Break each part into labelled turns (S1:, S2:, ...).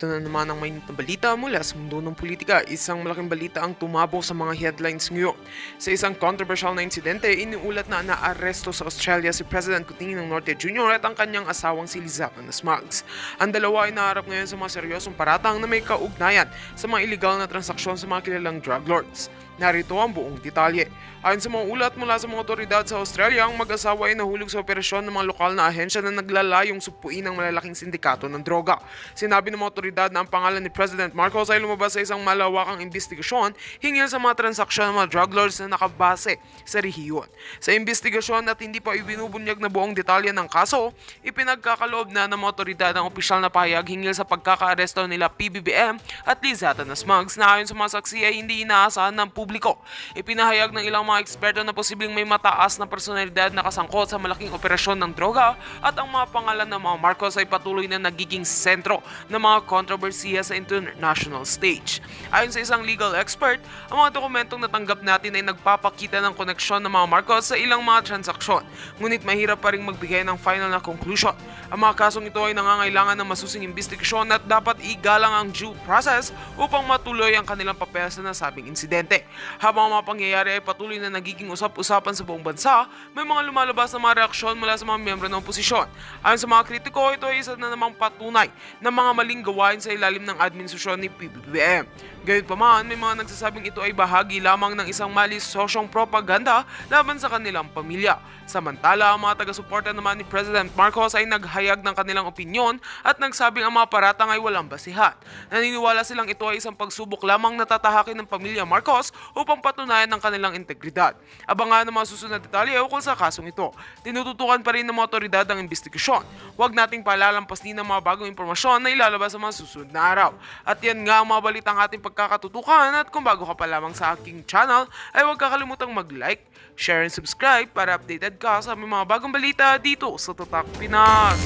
S1: Ito na naman ang mainit na balita mula sa mundo ng politika. Isang malaking balita ang tumabog sa mga headlines ngayon. Sa isang controversial na insidente, iniulat na naaresto sa Australia si President Coutinho Norte Jr. at ang kanyang asawang si Lizette Smugs. Ang dalawa ay naharap ngayon sa mga seryosong paratang na may kaugnayan sa mga iligal na transaksyon sa mga kilalang drug lords. Narito ang buong detalye. Ayon sa mga ulat mula sa mga otoridad sa Australia, ang mag-asawa ay nahulog sa operasyon ng mga lokal na ahensya na naglalayong supuin ng malalaking sindikato ng droga. Sinabi ng mga otoridad na ang pangalan ni President Marcos ay lumabas sa isang malawakang investigasyon hinggil sa mga transaksyon ng mga drug lords na nakabase sa rehiyon. Sa investigasyon at hindi pa ibinubunyag na buong detalye ng kaso, ipinagkakaloob na ng mga otoridad ang opisyal na pahayag hinggil sa pagkakaaresto nila PBBM at Lizette Smugs na ayon sa mga saksi ay hindi inaasahan ng publiko. Ipinahayag ng ilang mga eksperto na posibleng may mataas na personalidad na kasangkot sa malaking operasyon ng droga at ang mga pangalan ng mga Marcos ay patuloy na nagiging sentro ng mga kontrobersiya sa international stage. Ayon sa isang legal expert, ang mga dokumentong natanggap natin ay nagpapakita ng koneksyon ng mga Marcos sa ilang mga transaksyon, ngunit mahirap pa rin magbigay ng final na conclusion. Ang mga kasong ito ay nangangailangan ng masusing investigasyon at dapat igalang ang due process upang matuloy ang kanilang papel sa nasabing insidente. Habang ang mga pangyayari ay patuloy na nagiging usap-usapan sa buong bansa, may mga lumalabas na mga reaksyon mula sa mga miyembro ng oposisyon. Ayon sa mga kritiko, ito ay isa na namang patunay ng mga maling gawain sa ilalim ng administrasyon ni PBBM. Gayunpaman, may mga nagsasabing ito ay bahagi lamang ng isang malisosyong propaganda laban sa kanilang pamilya. Samantala, ang mga taga-suporta naman ni President Marcos ay naghayag ng kanilang opinyon at nagsabing ang mga paratang ay walang basihan. Naniniwala silang ito ay isang pagsubok lamang na tatahakin ng pamilya Marcos upang patunayan ang kanilang integridad. Abangan ang mga susunod na detalye ukol sa kasong ito. Tinututukan pa rin ng mga otoridad ang investigasyon. Huwag nating palalampasin ng mga bagong impormasyon na ilalabas sa mga susunod na araw. At yan nga ang mga balitang ating pagkakatutukan, at kung bago ka pa lamang sa aking channel ay huwag kakalimutang mag-like, share and subscribe para updated ka sa mga bagong balita dito sa Tatak Pinas.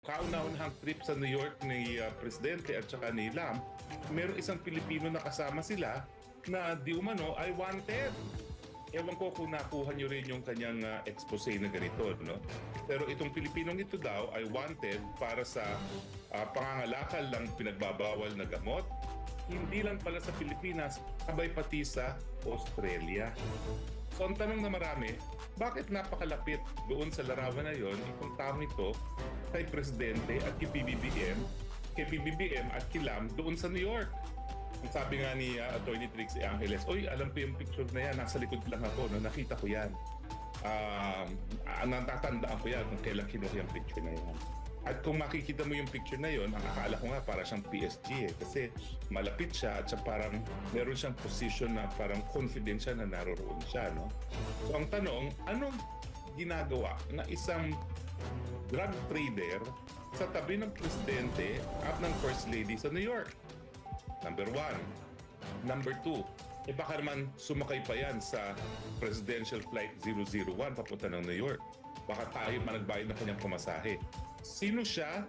S2: Kauna-unahang trip sa New York ni Presidente at saka ni Lam, merong isang Pilipino na kasama sila na di umano ay wanted. Ewan ko kung nakuha nyo rin yung kanyang expose na ganito, no? Pero itong Pilipinong ito daw ay wanted para sa pangangalakal ng pinagbabawal na gamot. Hindi lang pala sa Pilipinas, sabay pati sa Australia. So ang tanong na marami, bakit napakalapit doon sa larawan na yon itong taong ito kay Presidente at kay PBBM at kay Lam doon sa New York? Ang sabi nga ni Attorney Trixie Angeles, oy, alam ko yung picture na yan, nasa likod lang ako, no? Nakita ko yan. Natatandaan ko yan kung kailan kinuha yung picture na yan. At kung makikita mo yung picture na yon, ang akala ko nga para siyang PSG kasi malapit siya at siya parang meron siyang position na parang confident siya na naroroon siya, no? So ang tanong, anong ginagawa na isang drug trader sa tabi ng Presidente at ng First Lady sa New York? Number one. Number two, baka naman sumakay pa yan sa Presidential Flight 001 papunta ng New York. Baka tayo managbayad ng kanyang pamasahe. Sino siya?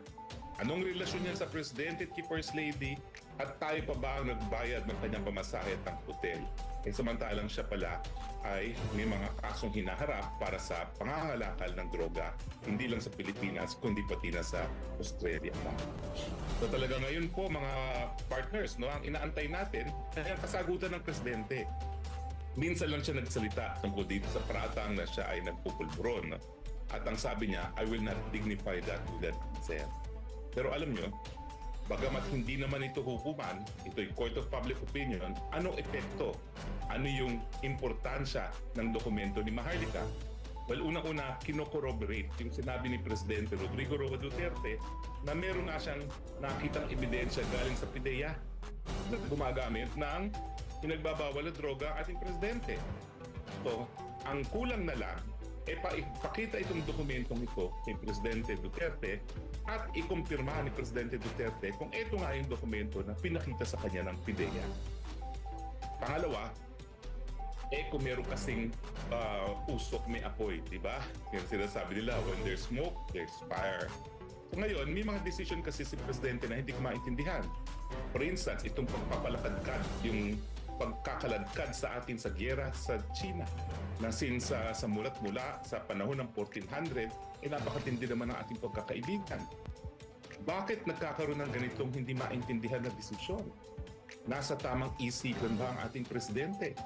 S2: Anong relasyon niya sa Presidente at kay First Lady? At tayo pa ba ang nagbayad ng kanyang pamasahe at ng hotel? Samantalang siya pala ay may mga kasong hinaharap para sa pangangalakal ng droga, hindi lang sa Pilipinas, kundi pati na sa Australia. So talaga ngayon po mga partners, no, ang inaantay natin ay ang kasagutan ng Presidente. Minsan lang siya nagsalita tungkol dito sa paratang na siya ay nagpupulburon. At ang sabi niya, I will not dignify that with that consent. Pero alam nyo, bagamat hindi naman ito hukuman, ito'y Court of Public Opinion, anong epekto? Ano yung importansya ng dokumento ni Maharlika? Well, unang-una, kino-corroborate yung sinabi ni Presidente Rodrigo Roa Duterte na meron nga siyang nakitang ebidensya galing sa PIDEA na gumagamit ng pinagbabawal na droga ating Presidente. So, ang kulang na lang, ipakita itong dokumentong ito ni Presidente Duterte at ikumpirma ni Presidente Duterte kung ito nga yung dokumento na pinakita sa kanya ng PIDEA. Pangalawa, kung meron kasing usok may apoy, di ba? Yung sinasabi nila, when there's smoke, there's fire. So ngayon, may mga decision kasi si Presidente na hindi ko maintindihan. For instance, itong pagpapalakadkad, yung pagkakaladkad sa atin sa giyera sa China na since sa mula sa panahon ng 1400, napakatindi naman ang ating pagkakaibigan. Bakit nagkakaroon ng ganitong hindi maintindihan na desisyon? Nasa tamang isipan ba ang ating Presidente?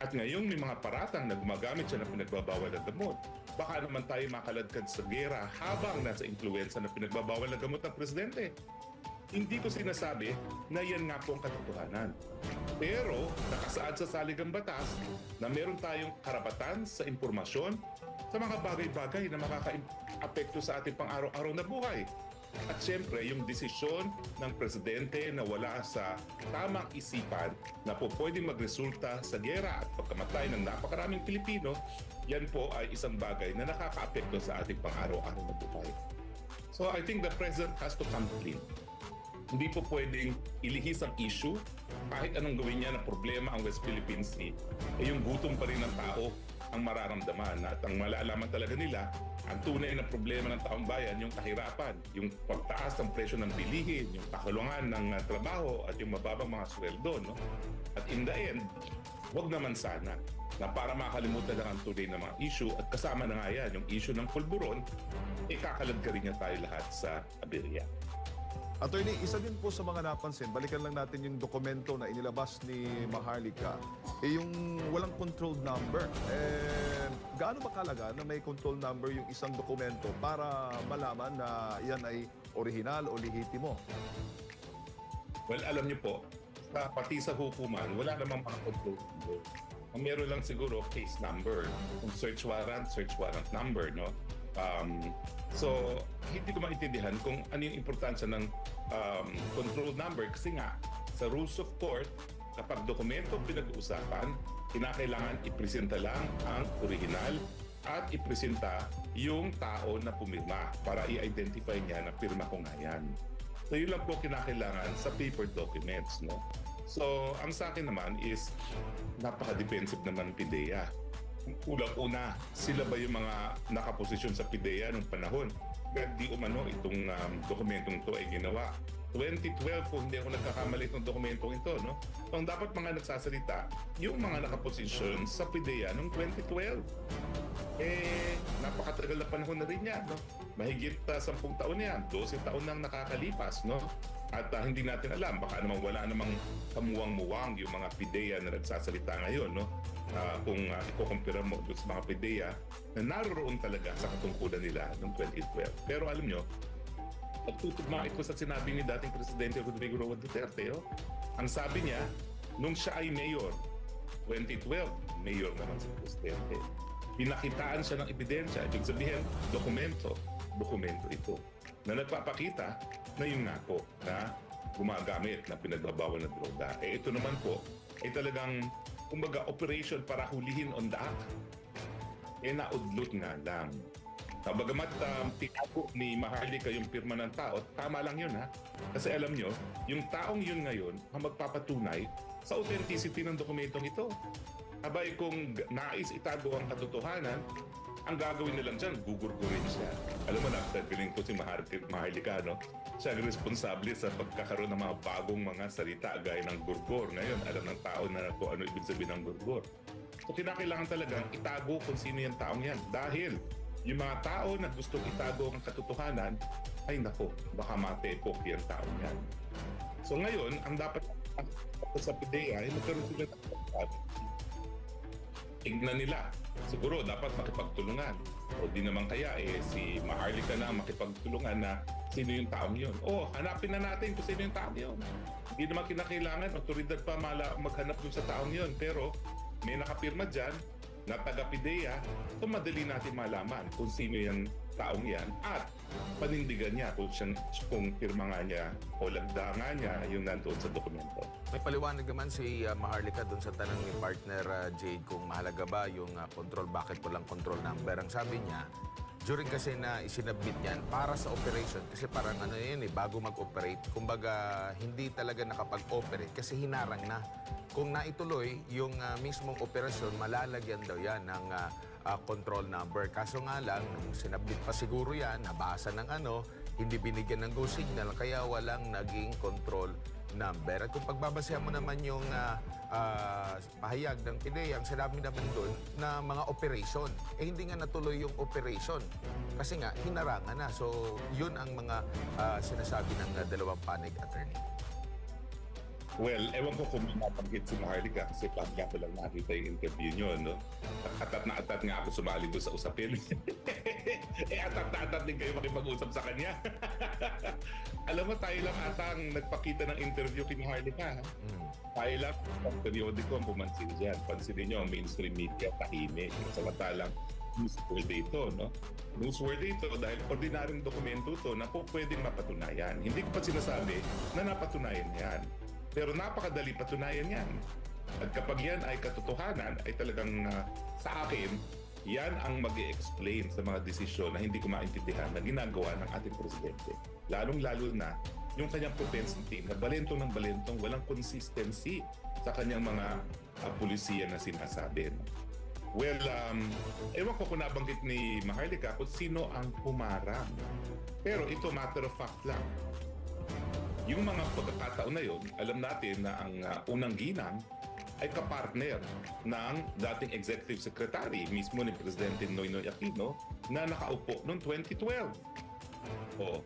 S2: At ngayong may mga paratang na gumagamit siya ng pinagbabawal na gamot, baka naman tayo makaladkad sa gera habang nasa influensya ng pinagbabawal na gamot ng Presidente. Hindi ko sinasabi na yan nga po ang katotohanan. Pero nakasaad sa saligang batas na meron tayong karapatan sa impormasyon sa mga bagay-bagay na makaka-apekto sa ating pang-araw-araw na buhay. At siyempre, yung desisyon ng Presidente na wala sa tamang isipan na po pwedeng magresulta sa giyera at pagkamatay ng napakaraming Pilipino, yan po ay isang bagay na nakaka-apekto sa ating pang-araw-araw na buhay. So I think the President has to come clean. Hindi po pwedeng ilihis ang issue kahit anong gawin niya na problema ang West Philippine Sea, yung gutom pa rin ng tao ang mararamdaman at ang malalaman talaga nila ang tunay na problema ng taong bayan, yung kahirapan, yung pagtaas ng presyo ng bilihin, yung kakulungan ng trabaho at yung mababang mga sweldo. No? At in the end, wag naman sana na para makalimutan lang ang tunay na mga issue at kasama na nga yan, yung issue ng pulburon, ikakalagkarin niya tayo lahat sa aberya.
S3: Attorney, isa din po sa mga napansin, balikan lang natin yung dokumento na inilabas ni Maharlika, yung walang control number. Gaano ba kalaga na may control number yung isang dokumento para malaman na yan ay original o lehitimo?
S2: Well, alam niyo po, pati sa hukuman, wala namang mga control number. Ang meron lang siguro case number, kung search warrant number, no? So, hindi ko maintindihan kung ano yung importansya ng control number kasi nga, sa rules of court, kapag dokumento pinag-uusapan, kinakailangan ipresenta lang ang original at ipresenta yung tao na pumirma para i-identify niya na pirma ko nga yan. So, yun lang po kinakailangan sa paper documents, no? So, ang sa akin naman is napaka-defensive naman PIDEA. Unang-una, sila ba yung mga nakaposisyon sa PIDEA nung panahon? Kaya di umano itong dokumentong ito ay ginawa. 2012, kung hindi ako nagkakamali itong dokumentong ito, no? So, ang dapat mga nagsasalita, yung mga nakaposisyon sa PIDEA nung 2012. Napakatagal na panahon na rin yan, no? Mahigit 10 taon na yan, 12 taon nang nakakalipas, no? At hindi natin alam, baka namang wala namang kamuwang-muwang yung mga PIDEA na nagsasalita ngayon, no? Kung ikukumpira mo sa mga PIDEA na naroon talaga sa katungkulan nila noong 2012. Pero alam nyo, pagtutugma ito sa sinabi ni dating Presidente Rodrigo Roa Duterte, ang sabi niya, nung siya ay mayor, 2012, mayor naman si Presidente, pinakitaan siya ng ebidensya, ibig sabihin, dokumento ito, na nagpapakita na yun nga po, na gumagamit na pinagbabawal na droga. Ito naman po, ay talagang kumbaga operation para hulihin on the act, naudlot nga lang. Bagamat tinago ni Maharlika yung pirma ng tao, tama lang yun ha. Kasi alam nyo, yung taong yun ngayon ang magpapatunay sa authenticity ng dokumentong ito. Abay kung nais itago ang katotohanan, ang gagawin na lang dyan, gugurgurin siya. Alam mo na, feeling ko si Maharlika, no? Siya ang responsable sa pagkakaroon ng mga bagong mga salita gaya ng gurgur. Ngayon, alam ng tao na kung ano ibig sabihin ng gurgur. So, kinakailangan talagang itago kung sino yung taong yan. Dahil yung mga tao na gustong itago ang katotohanan, ay nako, baka matepok yung taong yan. So ngayon, ang dapat sa PIDEA ay magkaroon sila ng tignan nila. Siguro dapat makipagtulungan. O di naman kaya si Maharlika na makipagtulungan na sino yung taong yun. Hanapin na natin kung sino yung taong yun. Hindi naman kinakailangan, otoridad pa maghanap dun sa taong yun. Pero may nakapirma dyan na taga-PIDEA, so madali natin malaman kung sino yung taong yan at panindigan niya kung pirma nga niya o lagda nga niya yung nandoon sa dokumento.
S4: May paliwanag naman si Maharlika doon sa tanong ni partner Jade kung mahalaga ba yung control, bakit walang control number. Ang sabi niya, during kasi na isinabmit yan para sa operation, kasi parang ano yun bago mag-operate, kumbaga hindi talaga nakapag-operate kasi hinarang na. Kung naituloy, yung mismong operasyon, malalagyan daw yan ng control number. Kaso nga lang, nung sinabit pa siguro yan, nabasa ng hindi binigyan ng go signal, kaya walang naging control number. At kung pagbabasehan mo naman yung pahayag ng PIDEA, ang sinabi naman doon na mga operation. Hindi nga natuloy yung operation. Kasi nga, hinarangan na. So, yun ang mga sinasabi ng dalawang panig, attorney.
S2: Well, ewan ko kung mapanggit si Maharlika kasi pagka ko lang nakita yung interview nyo, no? Atat na atat nga ako sumali doon sa usapin. Atat na atat din kayo makipag-usap sa kanya. Alam mo, tayo lang atang nagpakita ng interview kay Maharlika. Tayo lang, ang periodiko ang pumansin dyan. Pansinin nyo, mainstream media, tahimik. Samantalang newsworthy ito, no? Newsworthy ito dahil ordinaryong dokumento ito na po pwedeng mapatunayan. Hindi ko pa sinasabi na napatunayan yan. Pero napakadali patunayan yan. At kapag yan ay katotohanan, ay talagang sa akin, yan ang mag-i-explain sa mga desisyon na hindi ko maintindihan na ginagawa ng ating presidente. Lalong-lalo na yung kanyang propensity team na balentong ng balentong, walang consistency sa kanyang mga pulisiya na sinasabi. Well, ewan ko kung nabanggit ni Maharlika kung sino ang humarang. Pero ito matter of fact lang. Yung mga pagkakataon na yun, alam natin na ang unang ginang ay kapartner ng dating executive secretary, mismo ni Presidente Noynoy Aquino, na nakaupo noong 2012. O,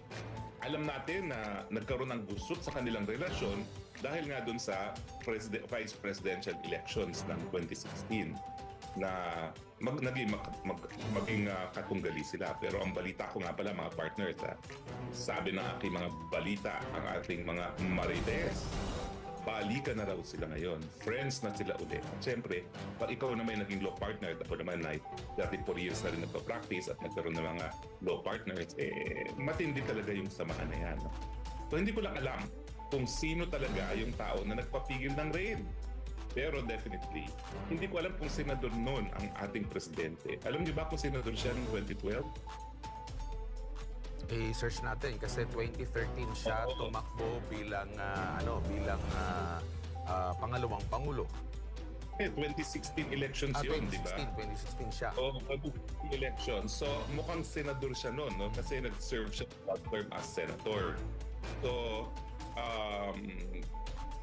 S2: alam natin na nagkaroon ng gusot sa kanilang relasyon dahil nga dun sa vice presidential elections ng 2016 na maging katunggali sila. Pero ang balita ko nga pala mga partners, sabi ng aking mga balita, ang ating mga marites, balikan na raw sila ngayon. Friends na sila ulit. At syempre, pag ikaw na may naging law partner, ako naman ay 34 years na rin nagpa-practice at nagkaroon ng mga law partners, matindi talaga yung samahan na yan. So hindi ko lang alam kung sino talaga yung tao na nagpapigil ng raid. Pero definitely, hindi ko alam kung senador noon ang ating presidente. Alam niyo ba kung senador siya noong 2012?
S4: I-search natin kasi 2013 siya tumakbo bilang pangalawang pangulo.
S2: 2016 elections yun, di ba?
S4: 2016 siya.
S2: Oo, 2016 elections. So mukhang senador siya noon, no? Kasi nag-serve siya term as senator. So,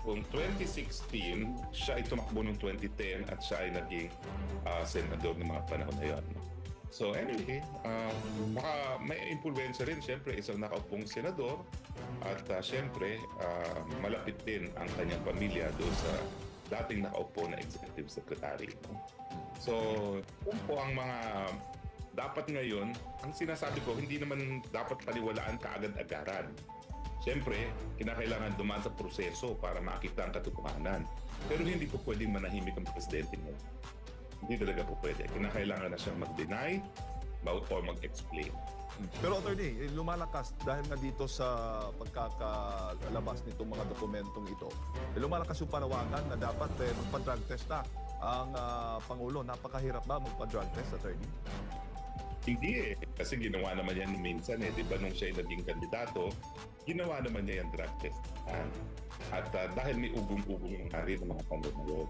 S2: kung 2016, siya ay tumakbo noong 2010 at siya ay naging senador ng mga panahon na yun. So anyway, may impluwensya rin siyempre isang nakaupong senador at siyempre malapit din ang kanyang pamilya doon sa dating nakaupo na executive secretary. So kung po ang mga dapat ngayon, ang sinasabi ko, hindi naman dapat paniwalaan kaagad-agaran. Siyempre, kinakailangan dumaan sa proseso para makita ang katotohanan. Pero hindi po pwedeng manahimik ang presidente mo. Hindi talaga po pwede. Kinakailangan na siyang mag-deny o mag-explain.
S3: Pero attorney, lumalakas dahil nga dito sa pagkakalabas nitong mga dokumentong ito, lumalakas yung panawagan na dapat magpa-drug test na ang Pangulo. Napakahirap ba magpa-drug test, attorney?
S2: Hindi kasi ginawa naman yan minsan Di ba nung siya ay naging kandidato, ginawa naman niya yung drug test. At dahil may ugong-ugong yung hari ng mga panahon na yun.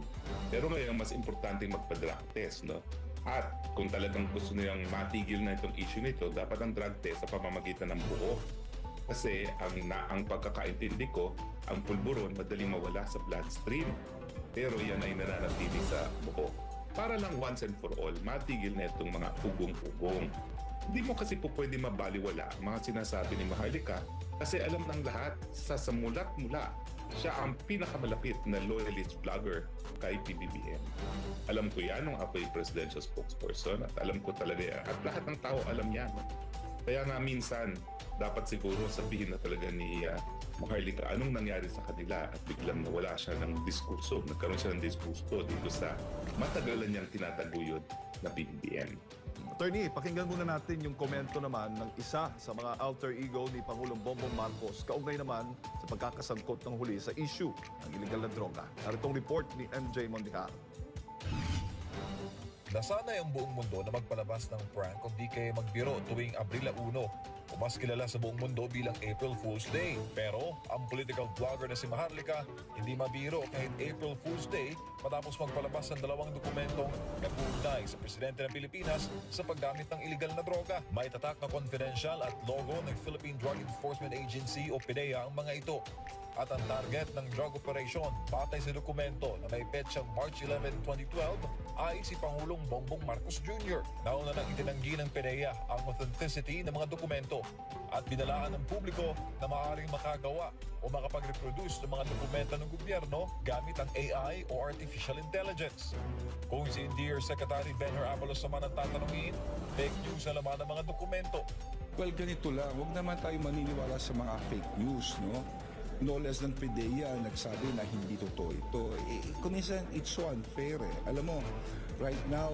S2: Pero ngayon, mas importante magpa-drug test, no? At kung talagang gusto niyang matigil na itong issue nito, dapat ang drug test sa pamamagitan ng buhok. Kasi ang pagkakaintindi ko, ang pulburon madaling mawala sa bloodstream. Pero yan ay nananatili sa buhok. Para lang once and for all, matigil na itong mga ugong-ugong. Hindi mo kasi po pwede mabaliwala ang mga sinasabi ni Maharlika kasi alam ng lahat sa mulat-mula, siya ang pinakamalapit na loyalist vlogger kay PBBM. Alam ko yan nung ako'y presidential spokesperson at alam ko talaga yan. At lahat ng tao alam yan. Kaya nga minsan, dapat siguro sabihin na talaga ni Maharlika anong nangyari sa kanila at biglang nawala siya ng diskurso. Nagkaroon siya ng diskurso dito sa matagalan niyang tinataguyod na BBM.
S3: Attorney, pakinggan muna natin yung komento naman ng isa sa mga alter ego ni Pangulong Bongbong Marcos kaugnay naman sa pagkakasangkot ng huli sa issue ng illegal na droga. Naritong report ni MJ Mondijar.
S5: Nasanay ang buong mundo na magpalabas ng prank o di kaya magbiro tuwing Abril 1 o o mas kilala sa buong mundo bilang April Fool's Day. Pero ang political vlogger na si Maharlika hindi mabiro kahit April Fool's Day matapos magpalabas ng dalawang dokumentong nag-uugnay sa presidente ng Pilipinas sa paggamit ng iligal na droga. May tatak na confidential at logo ng Philippine Drug Enforcement Agency o PDEA ang mga ito. At ang target ng drug operation batay sa dokumento na may petsang March 11, 2012 ay si Pangulong Bongbong Marcos Jr. Nauna nang itinanggi ng PDEA ang authenticity ng mga dokumento at binalaan ng publiko na maaaring makagawa o makapag-reproduce ng mga dokumento ng gobyerno gamit ang AI o Artificial Intelligence. Kung si Interior Secretary Benher Abalos naman ang tatanungin, fake news na laman ng mga dokumento.
S6: Well, ganito lang. Huwag naman tayo maniniwala sa mga fake news, no? No less than PDEA nagsabi na hindi totoo ito. Kung minsan, it's so unfair eh. Alam mo, right now,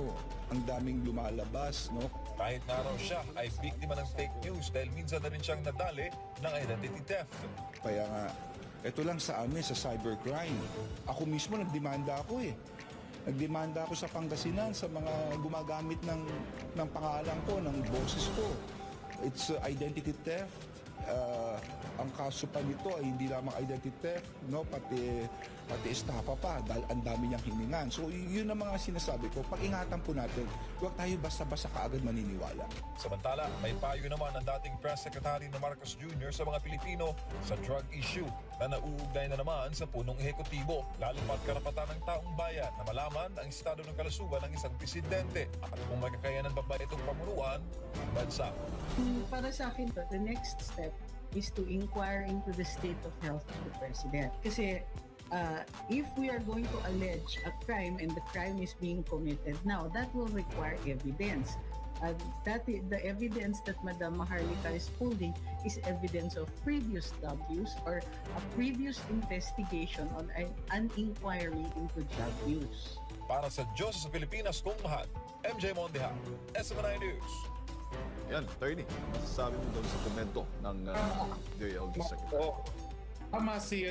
S6: ang daming lumalabas, no?
S5: Kahit na raw siya ay biktima ng fake news dahil minsan na rin siyang nadali ng identity theft.
S6: Kaya nga, ito lang sa amin, sa cybercrime. Ako mismo, nagdemanda ako eh. Nagdemanda ako sa Pangasinan sa mga gumagamit ng pangalan ko, ng boses ko. It's identity theft. Ang kaso pa nito ay hindi lamang identity theft, no, pati estafa pa dahil ang dami niyang hiningan. So yun ang mga sinasabi ko, pag-ingatan po natin, huwag tayo basta-basta kaagad maniniwala.
S5: Samantala, may payo naman ang dating Press Secretary na Marcos Jr. sa mga Pilipino sa drug issue na nauugnay na naman sa punong ehekutibo, lalo pat karapatan ng taong bayan na malaman ang estado ng kalusugan ng isang presidente at kung may kakayanan pa ba itong pamunuan ng bansa.
S7: Para sa akin, the next step is to inquire into the state of health of the president. Kasi if we are going to allege a crime and the crime is being committed now, that will require evidence. The evidence that Madam Maharlika is holding is evidence of previous drug use or a previous investigation on an inquiry into drug use.
S5: Para sa Diyos sa Pilipinas kung mahal, MJ Mondeja, SMNI News.
S3: Yan, attorney, masasabi mo daw sa komento ng DILG Secretary.
S2: Oo. Tama si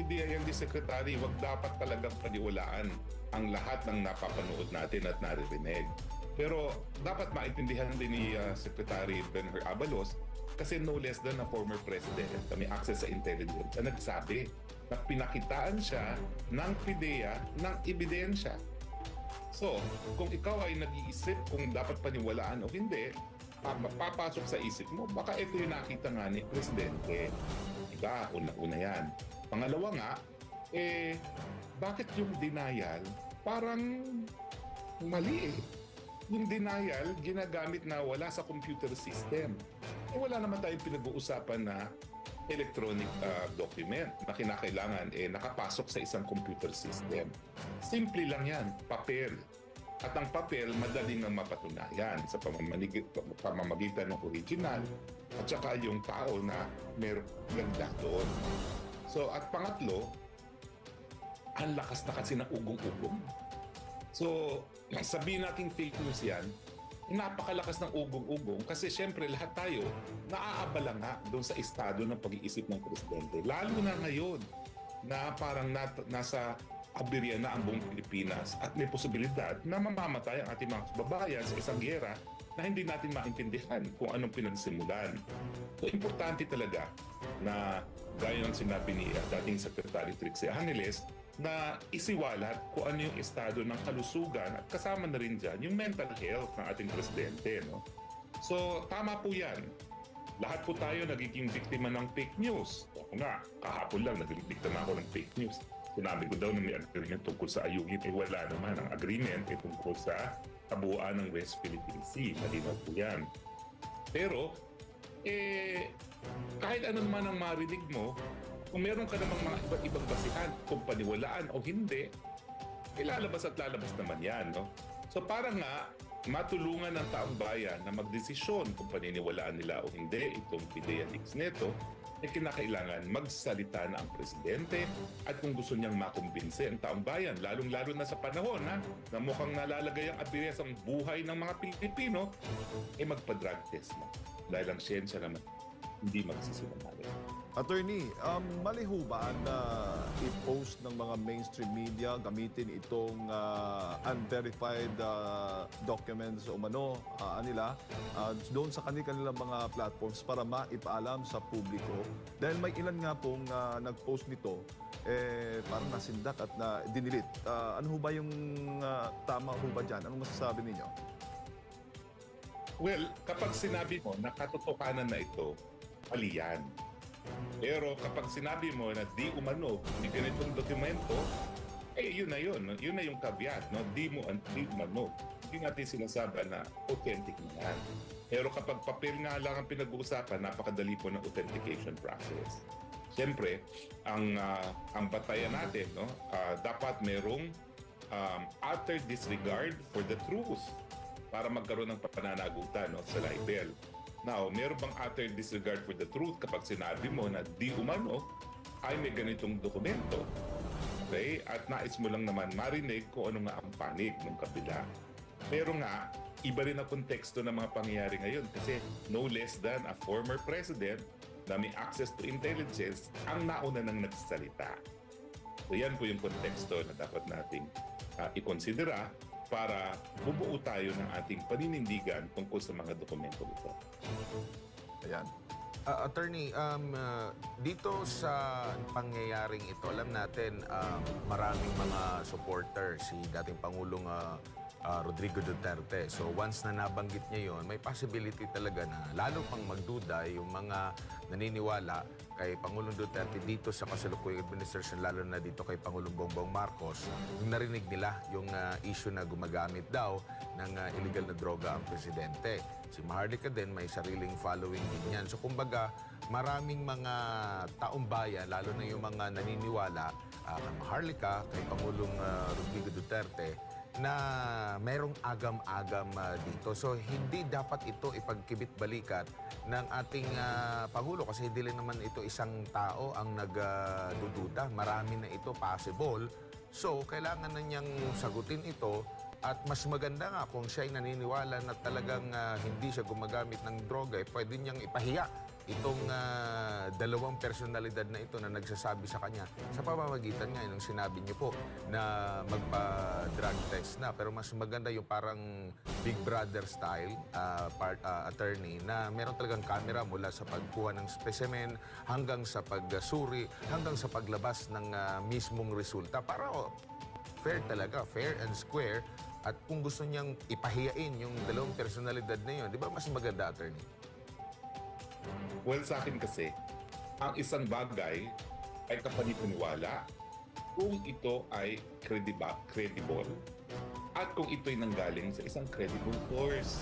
S2: DILG Secretary, wag dapat talagang paniwalaan ang lahat ng napapanood natin at naririnig. Pero dapat maintindihan din ni Secretary Benher Abalos kasi no less than a former president na may access sa intelligence na nagsabi na pinakitaan siya ng PDEA ng ebidensya. So, kung ikaw ay nag-iisip kung dapat paniwalaan o hindi, papasok sa isip mo, baka ito yung nakita nga ni Presidente. Diba? Una yan. Pangalawa nga, bakit yung denial parang mali eh? Yung denial, ginagamit na wala sa computer system. Wala naman tayong pinag-uusapan na electronic document na kinakailangan nakapasok sa isang computer system. Simple lang yan, papel. At ang papel, madaling nang mapatunayan sa pamamagitan ng original at saka yung tao na meron ganda doon. So, at pangatlo, ang lakas na kasi ng ugong-ugong. So, sabihin natin fake news yan, napakalakas ng ugong-ugong kasi syempre lahat tayo naaabala nga doon sa estado ng pag-iisip ng presidente. Lalo na ngayon na parang nasa aberya na ang buong Pilipinas at may posibilidad na mamamatay ang ating mga kababayan sa isang giyera na hindi natin maintindihan kung anong pinagsimulan. So, importante talaga na gaya ng sinabi ni dating Secretary Trixie Angeles na isiwalat kung ano yung estado ng kalusugan at kasama na rin dyan yung mental health ng ating presidente. No? So, tama po yan. Lahat po tayo nagiging biktima ng fake news. Ako nga, kahapon lang naging biktima ako ng fake news. Sinabi ko daw na may agreement tungkol sa ayungin, wala naman. Ang agreement ay tungkol sa kabuuan ng West Philippine Sea. Malinaw po yan. Pero, kahit ano naman ang marinig mo, kung meron ka namang mga iba't ibang basihan, kung paniwalaan o hindi, lalabas at lalabas naman yan. No? So para nga, matulungan ng taong bayan na magdesisyon kung paniniwalaan nila o hindi itong PDEA leaks neto, kinakailangan magsalita na ang presidente at kung gusto niyang makumbinse ang taong bayan, lalong-lalo na sa panahon na mukhang nalalagay ang aberya sa buhay ng mga Pilipino, magpa-drug test mo. Dahil ang siyensya naman, hindi magsisinungaling.
S3: Attorney, mali ho ba na i-post ng mga mainstream media, gamitin itong unverified documents o nila doon sa kanilang mga platforms para maipaalam sa publiko? Dahil may ilan nga pong nag-post nito, parang nasindak at na dinilit. Ano ho ba yung tama ho ba dyan? Anong masasabi ninyo?
S2: Well, kapag sinabi mo na katotohanan na ito, mali yan. Pero kapag sinabi mo na di umano, may ganitong dokumento, yun na yun. Yun na yung caveat, no? Di umano. Hindi natin sinasabi na authentic na yan. Pero kapag papel nga lang ang pinag-uusapan, napakadali po ng authentication process. Siyempre, ang batayan natin, no? Dapat merong utter disregard for the truth para magkaroon ng pananagutan, no, sa libel. Now, meron bang utter disregard for the truth kapag sinabi mo na di umano ay may ganitong dokumento? Okay? At nais mo lang naman marinig kung ano nga ang panig ng kabila. Pero nga, iba rin ang konteksto ng mga pangyayari ngayon kasi no less than a former president na may access to intelligence ang nauna nang nagsalita. So yan po yung konteksto na dapat nating ikonsidera para bubuo tayo ng ating paninindigan tungkol sa mga dokumento nito.
S3: Ayan.
S4: Attorney, dito sa pangyayaring ito, alam natin maraming mga supporter si dating Pangulong Rodrigo Duterte. So once na nabanggit niya yon, may possibility talaga na lalo pang magduda yung mga naniniwala kay Pangulong Duterte dito sa kasalukuyang administrasyon, lalo na dito kay Pangulong Bongbong Marcos, yung narinig nila yung issue na gumagamit daw ng illegal na droga ang presidente. Si Maharlika din may sariling following din yan. So kumbaga, maraming mga taong bayan, lalo na yung mga naniniwala kay Maharlika, kay Pangulong Rodrigo Duterte, na mayroong agam-agam dito. So hindi dapat ito ipagkibit-balikat ng ating Pangulo kasi hindi lang naman ito isang tao ang nagdududa. Marami na ito possible. So kailangan na niyang sagutin ito at mas maganda nga kung siya ay naniniwala na talagang hindi siya gumagamit ng droga, pwede niyang ipahiya itong dalawang personalidad na ito na nagsasabi sa kanya sa pamamagitan nga yung sinabi niyo po na magpa-drug test na. Pero mas maganda yung parang Big Brother style, attorney, na meron talagang camera mula sa pagkuha ng specimen hanggang sa pagsuri, hanggang sa paglabas ng mismong resulta para fair talaga, fair and square. At kung gusto niyang ipahiyain yung dalawang personalidad na yun, di ba mas maganda, attorney?
S2: Well, sa akin kasi, ang isang bagay ay kapanipaniwala kung ito ay credible at kung ito'y nanggaling sa isang credible source.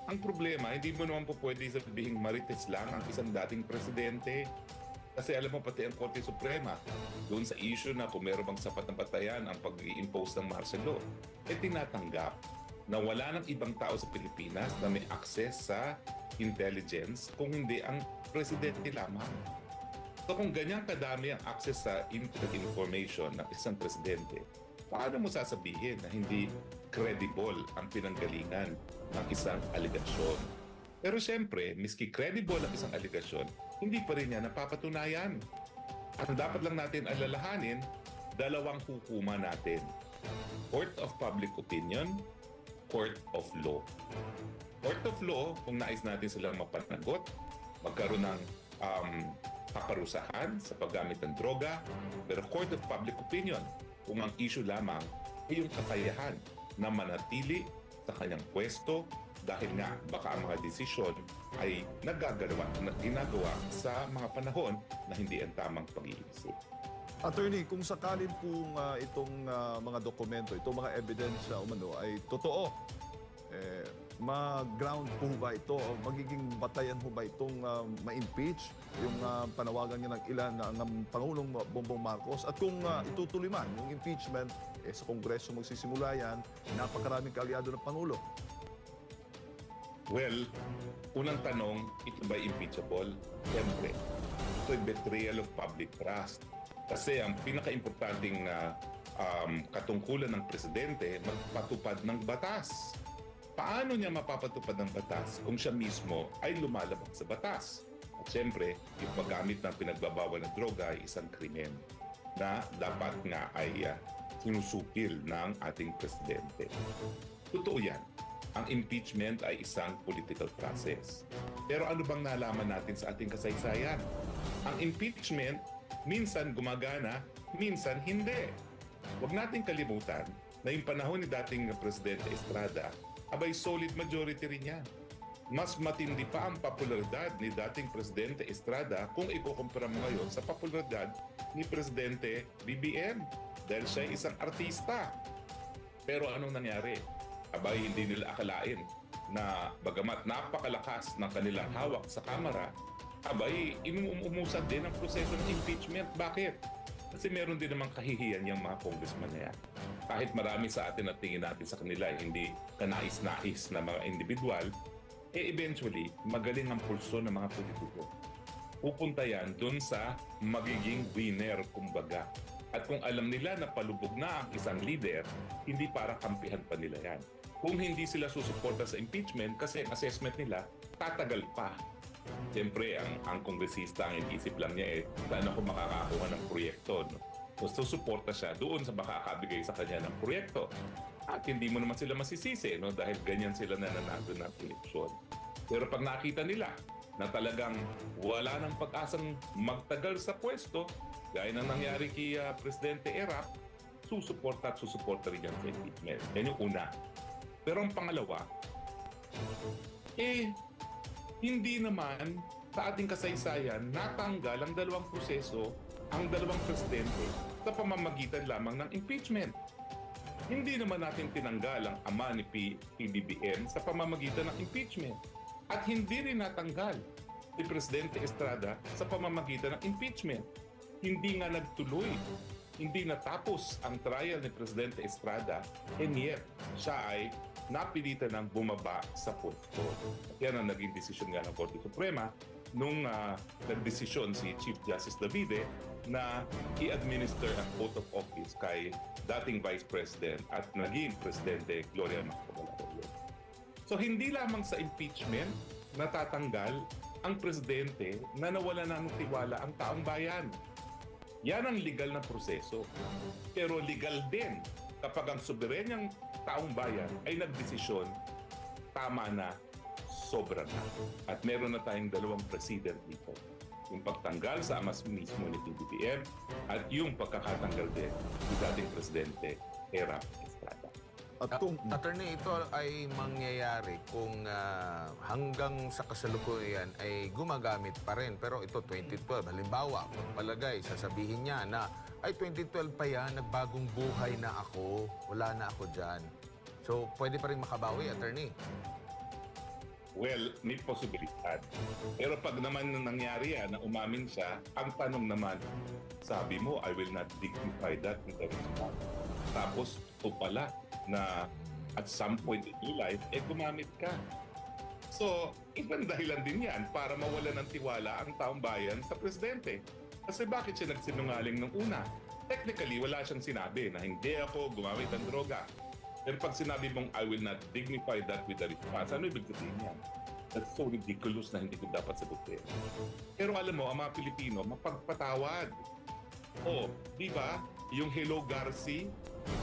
S2: Ang problema, hindi mo naman po pwede sabihin marites lang ang isang dating presidente. Kasi alam mo pati ang Korte Suprema, doon sa issue na kung meron bang sapat na batayan ang pag-i-impose ng martial law, tinatanggap na wala ng ibang tao sa Pilipinas na may access sa intelligence kung hindi ang presidente lamang. So kung ganyan kadami ang access sa internet information ng isang presidente, paano mo sasabihin na hindi credible ang pinanggalingan ng isang aligasyon? Pero siyempre, miski credible ang isang aligasyon, hindi pa rin niya napapatunayan. Ang dapat lang natin alalahanin, dalawang hukuman natin. Court of Public Opinion, Court of Law. Court of Law, kung nais natin silang mapanagot, magkaroon ng kaparusahan sa paggamit ng droga. Pero Court of Public Opinion, kung ang issue lamang ay yung kakayahan na manatili sa kanyang pwesto dahil nga baka ang mga desisyon ay ginagawa sa mga panahon na hindi ang tamang pag-iisip.
S3: Attorney, kung sakalin pong itong mga dokumento, itong mga ebidensya ay totoo, mag-ground po ba ito o magiging batayan po ba itong ma-impeach yung panawagan niya ng ilan ng Pangulong Bongbong Marcos? At kung itutuloy man yung impeachment, sa Kongreso magsisimula yan, napakaraming kaalyado ng Pangulo.
S2: Well, unang tanong, ito ba impeachable? Siyempre, ito ay betrayal of public trust. Kasi ang pinaka-importanting katungkulan ng presidente, magpatupad ng batas. Paano niya mapapatupad ng batas kung siya mismo ay lumalabag sa batas? At siyempre, yung paggamit ng pinagbabawal na droga ay isang krimen na dapat nga ay sinusupil ng ating presidente. Totoo yan. Ang impeachment ay isang political process. Pero ano bang nalaman natin sa ating kasaysayan? Ang impeachment, minsan gumagana, minsan hindi. Huwag nating kalimutan na yung panahon ni dating Presidente Estrada, abay solid majority rin yan. Mas matindi pa ang popularidad ni dating Presidente Estrada kung ikukumpara mo ngayon sa popularidad ni Presidente BBM dahil siya ay isang artista. Pero anong nangyari? Abay, hindi nila akalain na bagamat napakalakas ng kanilang hawak sa kamera, abay, inuumusad din ang proseso ng impeachment. Bakit? Kasi meron din namang kahihiyan yung mga congressman na yan. Kahit marami sa atin at tingin natin sa kanila, hindi kanais-nais na mga individual, eventually, magaling ang pulso ng mga politiko. Pupunta yan dun sa magiging winner, kumbaga. At kung alam nila na palubog na ang isang leader, hindi para kampihan pa nila yan. Kung hindi sila susuporta sa impeachment, kasi ang assessment nila, tatagal pa. Siyempre, ang kongresista, ang inisip lang niya saan ako makakakuha ng proyekto. No? So, susuporta siya doon sa makakabigay sa kanya ng proyekto. At hindi mo naman sila masisisi, no? Dahil ganyan sila nananalo ng eleksyon. Pero pag nakita nila na talagang wala ng pag-asang magtagal sa pwesto, gaya na nangyari kay Presidente Erap, susuporta rin yan sa impeachment. Yan yung una. Pero ang pangalawa, hindi naman sa ating kasaysayan natanggal ang dalawang proseso, ang dalawang presidente sa pamamagitan lamang ng impeachment. Hindi naman natin tinanggal ang ama ni PBBM sa pamamagitan ng impeachment. At hindi rin natanggal si Presidente Estrada sa pamamagitan ng impeachment. Hindi nga nagtuloy, hindi natapos ang trial ni Presidente Estrada, and yet siya ay napilitan ng bumaba sa pwesto. At yan ang naging desisyon nga ng Korte Suprema nung nagdesisyon si Chief Justice Davide na i-administer ang oath of office kay dating Vice President at naging Presidente Gloria Macapagal-Arroyo. So hindi lamang sa impeachment natatanggal ang presidente na nawala na ng tiwala ang taong bayan. Yan ang legal na proseso. Pero legal din kapag ang soberenyang taong bayan ay nagdesisyon, tama na, sobra na. At meron na tayong dalawang president dito. Yung pagtanggal sa amas mismo ni PBBM at yung pagkakatanggal din ni dating Presidente Erap Estrada.
S3: At kung
S4: Attorney, ito ay mangyayari kung hanggang sa kasalukuyan ay gumagamit pa rin. Pero ito, 2012, halimbawa, palagay, sasabihin niya na, ay 2012 pa yan, nagbagong buhay na ako, wala na ako dyan. So, pwede pa rin makabawi, Attorney?
S2: Well, may posibilidad. Pero pag naman nangyari yan, na umamin siya, ang tanong naman, sabi mo, I will not dignify that with the response. Tapos, ito pala, na at some point in your life, gumamit ka. So, ibang dahilan din yan para mawala ng tiwala ang taong bayan sa presidente. Kasi bakit siya nagsinungaling nung una? Technically, wala siyang sinabi na hindi ako gumamit ng droga. Pero pag sinabi mong, I will not dignify that with the response, ano ibig sabihin yan? That's so ridiculous na hindi ko dapat sagutin. Pero alam mo, ang mga Pilipino, mapagpatawad. Di ba? Yung Hello Garci,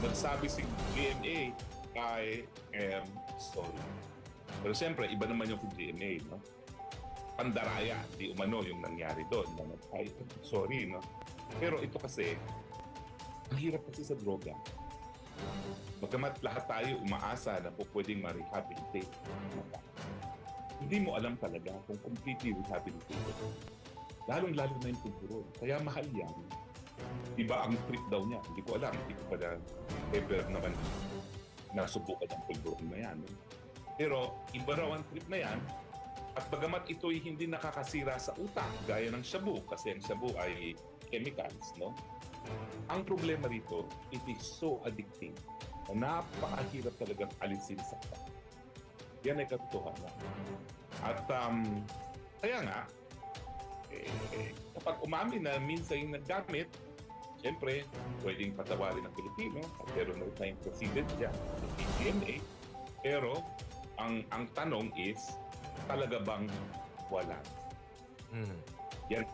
S2: nagsabi si GMA, I am sorry. Pero siyempre, iba naman yung GMA, no? Pandaraya, di umano yung nangyari doon. Ay, sorry, no? Pero ito kasi, ang hirap kasi sa droga. Bagamat lahat tayo umaasa na po pwedeng ma-rehabilitate. Hindi mo alam talaga kung completely rehabilitated. Lalong-lalo na yung pagpuro. Kaya mahal yan. Iba ang trip daw niya. Hindi ko alam. Hindi ko pa na ever naman nasubukan ang pulburon na yan. Pero iba raw ang trip na yan. At bagamat ito'y hindi nakakasira sa utak, gaya ng shabu, kasi ang shabu ay chemicals, no? Ang problema rito, it is so addicting na napakahirap talagang alisin sa utak. Yan ay katotohanan. At kaya nga, kapag umamin na minsan yung naggamit, siyempre, pwedeng patawarin ng Pilipino at meron na tayong president dyan, sa PGMA. Pero, ang tanong is, talaga bang wala?
S4: Mhm.
S2: Yan.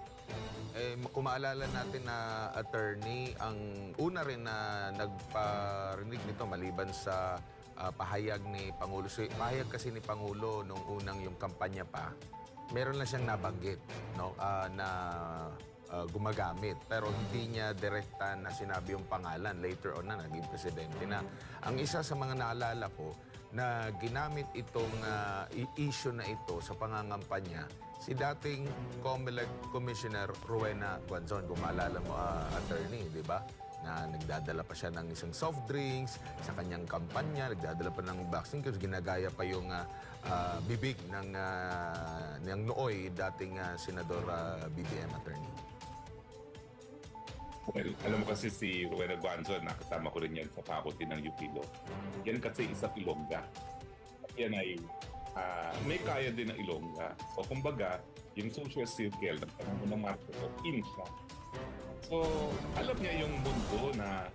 S4: Kung maalala natin na attorney, ang una rin na nagparinig nito maliban sa pahayag ni Pangulo. Pahayag kasi ni Pangulo nung unang yung kampanya pa, meron lang siyang nabanggit, no, na gumagamit. Pero hindi niya direkta na sinabi yung pangalan. Later on na naging presidente na. Ang isa sa mga naalala ko na ginamit itong issue na ito sa pangangampanya, si dating COMELEC Commissioner Rowena Guanzon, kung maalala mo, attorney, di ba? Na nagdadala pa siya ng isang soft drinks sa kanyang kampanya, nagdadala pa ng vaccine kasi ginagaya pa yung bibig ng nooy dating Senador BBM attorney.
S2: Well, alam mo kasi si Rowena Guanzon, nakasama ko rin yan sa faculty ng UP Law. Yan kasi isa Ilongga. Yan ay may kaya din ng Ilongga. So kumbaga, yung social circle ng panahon ng Marcos, in siya. So alam niya yung mundo na